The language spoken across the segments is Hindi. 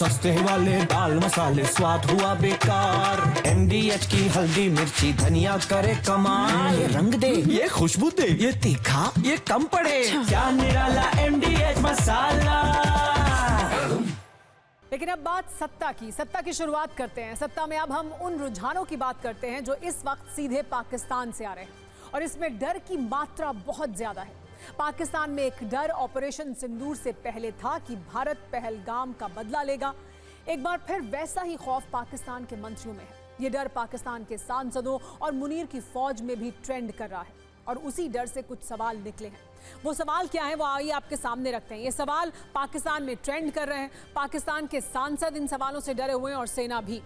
सस्ते वाले दाल मसाले स्वाद हुआ बेकार। MDH की हल्दी मिर्ची धनिया करे कमाल। ये रंग दे, ये खुशबू दे, ये तीखा, ये कम पड़े। क्या निराला MDH मसाला। लेकिन अब बात सत्ता की शुरुआत करते हैं। सत्ता में अब हम उन रुझानों की बात करते हैं जो इस वक्त सीधे पाकिस्तान से आ रहे हैं और इसमें डर की मात्रा बहुत ज्यादा है। पाकिस्तान में एक डर ऑपरेशन सिंदूर से पहले था कि भारत पहलगाम का बदला लेगा। एक बार फिर वैसा ही खौफ पाकिस्तान के मंत्रियों में है। ये डर पाकिस्तान के सांसदों और मुनीर की फौज में भी ट्रेंड कर रहा है और उसी डर से कुछ सवाल निकले हैं। वो सवाल क्या है वो आइए आपके सामने रखते हैं। ये सवाल पाकिस्तान में ट्रेंड कर रहे हैं, पाकिस्तान के सांसद इन सवालों से डरे हुए हैं और सेना भी।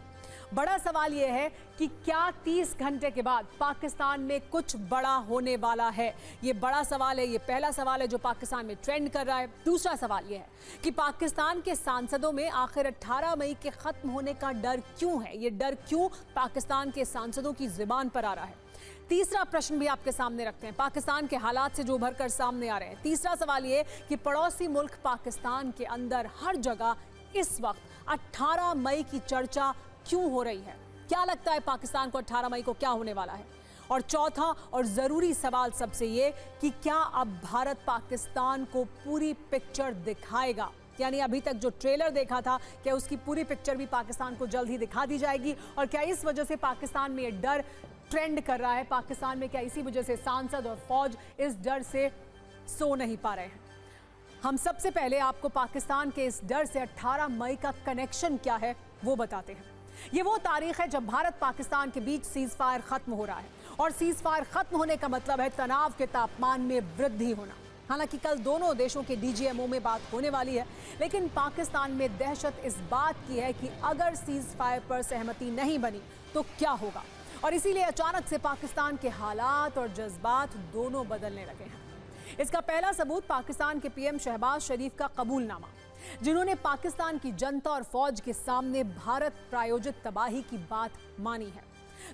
बड़ा सवाल यह है कि क्या 30 घंटे के बाद पाकिस्तान में कुछ बड़ा होने वाला है। ये बड़ा सवाल है, ये पहला सवाल है जो पाकिस्तान में ट्रेंड कर रहा है। दूसरा सवाल यह है कि पाकिस्तान के सांसदों में आखिर 18 मई के खत्म होने का डर क्यों है। ये डर क्यों पाकिस्तान के सांसदों की जुबान पर आ रहा है। तीसरा प्रश्न भी आपके सामने रखते हैं, पाकिस्तान के हालात से जो उभर कर सामने आ रहे हैं। तीसरा सवाल ये कि पड़ोसी मुल्क पाकिस्तान के अंदर हर जगह इस वक्त 18 मई की चर्चा क्यों हो रही है। क्या लगता है पाकिस्तान को 18 मई को क्या होने वाला है। और चौथा और जरूरी सवाल सबसे ये कि क्या अब भारत पाकिस्तान को पूरी पिक्चर दिखाएगा। यानी अभी तक जो ट्रेलर देखा था क्या उसकी पूरी पिक्चर भी पाकिस्तान को जल्द ही दिखा दी जाएगी। और क्या इस वजह से पाकिस्तान में ये डर ट्रेंड कर रहा है। पाकिस्तान में क्या इसी वजह से सांसद और फौज इस डर से सो नहीं पा रहे हैं। हम सबसे पहले आपको पाकिस्तान के इस डर से 18 मई का कनेक्शन क्या है वो बताते हैं। ये वो तारीख है जब भारत पाकिस्तान के बीच सीज फायर खत्म हो रहा है और सीज फायर खत्म होने का मतलब है तनाव के तापमान में वृद्धि होना। हालांकि कल दोनों देशों के DGMO में बात होने वाली है, लेकिन पाकिस्तान में दहशत इस बात की है कि अगर सीज फायर पर सहमति नहीं बनी तो क्या होगा। और इसीलिए अचानक से पाकिस्तान के हालात और जज्बात दोनों बदलने लगे हैं। इसका पहला सबूत पाकिस्तान के PM शहबाज शरीफ का कबूलनामा, जिन्होंने पाकिस्तान की जनता और फौज के सामने भारत प्रायोजित तबाही की बात मानी है।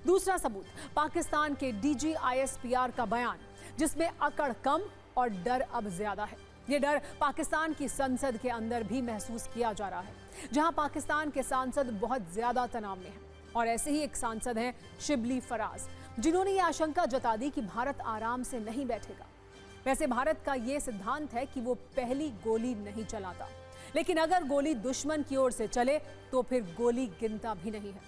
दूसरा सबूत पाकिस्तान के DG ISPR का बयान, जिसमें अकड़ कम और डर अब ज्यादा है। ये डर पाकिस्तान की संसद के अंदर भी महसूस किया जा रहा है, जहां पाकिस्तान के सांसद बहुत ज्यादा तनाव में हैं। और ऐसे ही एक सांसद हैं शिबली फराज, जिन्होंने ये आशंका जता दी कि भारत आराम से नहीं बैठेगा। वैसे भारत का ये सिद्धांत है कि वो पहली गोली नहीं चलाता, लेकिन अगर गोली दुश्मन की ओर से चले तो फिर गोली गिनता भी नहीं है।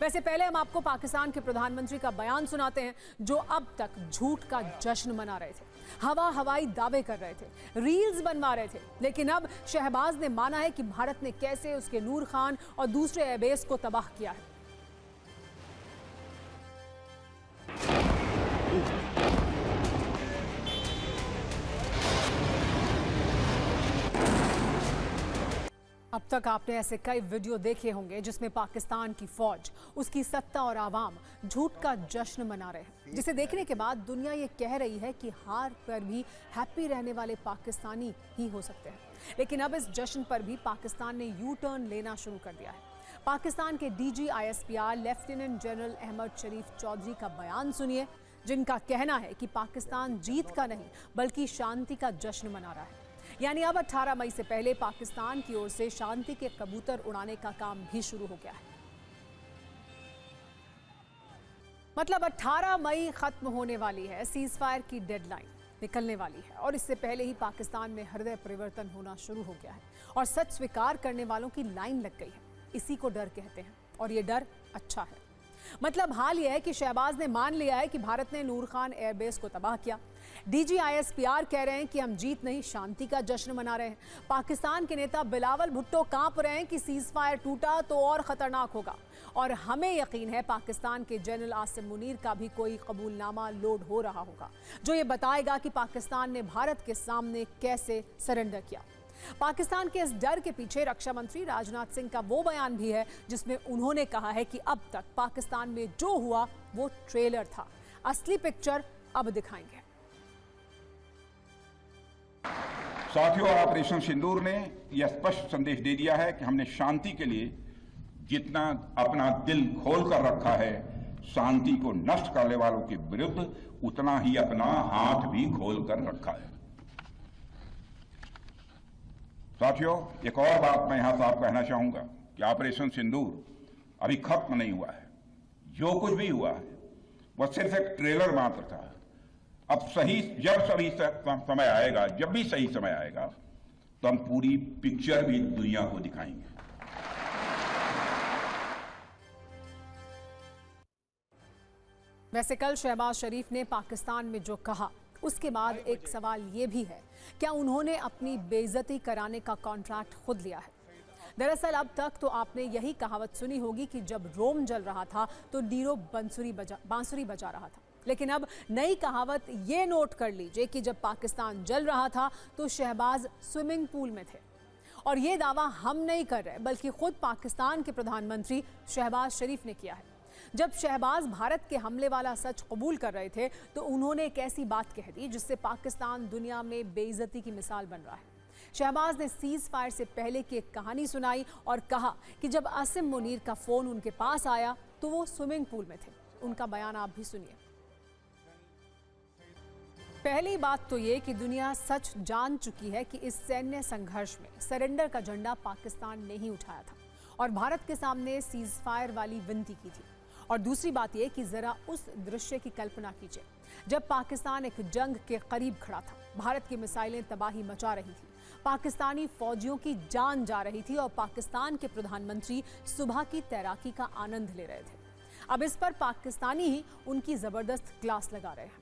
वैसे पहले हम आपको पाकिस्तान के प्रधानमंत्री का बयान सुनाते हैं, जो अब तक झूठ का जश्न मना रहे थे, हवाई दावे कर रहे थे, रील्स बनवा रहे थे। लेकिन अब शहबाज ने माना है कि भारत ने कैसे उसके नूर खान और दूसरे एयरबेस को तबाह किया है। अब तक आपने ऐसे कई वीडियो देखे होंगे जिसमें पाकिस्तान की फौज, उसकी सत्ता और आवाम झूठ का जश्न मना रहे हैं, जिसे देखने के बाद दुनिया ये कह रही है कि हार पर भी हैप्पी रहने वाले पाकिस्तानी ही हो सकते हैं। लेकिन अब इस जश्न पर भी पाकिस्तान ने यू टर्न लेना शुरू कर दिया है। पाकिस्तान के DG ISPR lieutenant general Ahmed Sharif Chaudhry का बयान सुनिए, जिनका कहना है कि पाकिस्तान जीत का नहीं बल्कि शांति का जश्न मना रहा है। यानी अब 18 मई से पहले पाकिस्तान की ओर से शांति के कबूतर उड़ाने का काम भी शुरू हो गया है। मतलब 18 मई खत्म होने वाली है, सीज फायर की डेडलाइन निकलने वाली है और इससे पहले ही पाकिस्तान में हृदय परिवर्तन होना शुरू हो गया है और सच स्वीकार करने वालों की लाइन लग गई है। इसी को डर कहते हैं और ये डर अच्छा है। मतलब हाल यह है कि शहबाज ने मान लिया है कि भारत ने नूर खान एयरबेस को तबाह किया। DG ISPR कह रहे हैं कि हम जीत नहीं शांति का जश्न मना रहे हैं। पाकिस्तान के नेता बिलावल भुट्टो कांप रहे हैं कि सीज फायर टूटा तो और खतरनाक होगा। और हमें यकीन है पाकिस्तान के जनरल आसिम मुनीर का भी कोई कबूलनामा लोड हो रहा होगा, जो ये बताएगा कि पाकिस्तान ने भारत के सामने कैसे सरेंडर किया। पाकिस्तान के इस डर के पीछे रक्षा मंत्री राजनाथ सिंह का वो बयान भी है, जिसमें उन्होंने कहा है कि अब तक पाकिस्तान में जो हुआ वो ट्रेलर था, असली पिक्चर अब दिखाएंगे। साथियों, ऑपरेशन सिंदूर ने यह स्पष्ट संदेश दे दिया है कि हमने शांति के लिए जितना अपना दिल खोल कर रखा है, शांति को नष्ट करने वालों के विरुद्ध उतना ही अपना हाथ भी खोल कर रखा है। साथियों, एक और बात मैं यहां साफ कहना चाहूंगा कि ऑपरेशन सिंदूर अभी खत्म नहीं हुआ है। जो कुछ भी हुआ है वह सिर्फ एक ट्रेलर मात्र था। अब समय आएगा, जब भी सही समय आएगा, तो हम पूरी पिक्चर भी दुनिया को दिखाएंगे। वैसे कल शहबाज शरीफ ने पाकिस्तान में जो कहा, उसके बाद एक सवाल ये भी है, क्या उन्होंने अपनी बेइज्जती कराने का कॉन्ट्रैक्ट खुद लिया है? दरअसल अब तक तो आपने यही कहावत सुनी होगी कि जब रोम जल रहा था तो डीरो बांसुरी बजा रहा था। लेकिन अब नई कहावत ये नोट कर लीजिए कि जब पाकिस्तान जल रहा था तो शहबाज स्विमिंग पूल में थे। और ये दावा हम नहीं कर रहे, बल्कि खुद पाकिस्तान के प्रधानमंत्री शहबाज शरीफ ने किया है। जब शहबाज भारत के हमले वाला सच कबूल कर रहे थे तो उन्होंने एक ऐसी बात कह दी जिससे पाकिस्तान दुनिया में बेइज्जती की मिसाल बन रहा है। शहबाज ने सीज फायर से पहले की एक कहानी सुनाई और कहा कि जब आसिम मुनीर का फोन उनके पास आया तो वो स्विमिंग पूल में थे। उनका बयान आप भी सुनिए। पहली बात तो ये कि दुनिया सच जान चुकी है कि इस सैन्य संघर्ष में सरेंडर का झंडा पाकिस्तान ने ही उठाया था और भारत के सामने सीज फायर वाली विनती की थी। और दूसरी बात यह कि जरा उस दृश्य की कल्पना कीजिए जब पाकिस्तान एक जंग के करीब खड़ा था, भारत की मिसाइलें तबाही मचा रही थी, पाकिस्तानी फौजियों की जान जा रही थी और पाकिस्तान के प्रधानमंत्री सुबह की तैराकी का आनंद ले रहे थे। अब इस पर पाकिस्तानी ही उनकी जबरदस्त क्लास लगा रहे हैं।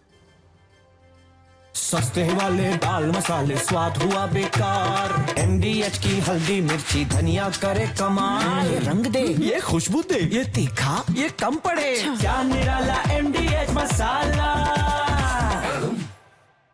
सस्ते वाले दाल मसाले स्वाद हुआ बेकार, MDH की हल्दी मिर्ची धनिया करे कमाल। ये रंग दे, ये खुशबू दे, ये तीखा, ये कम पड़े, क्या निराला MDH मसाला।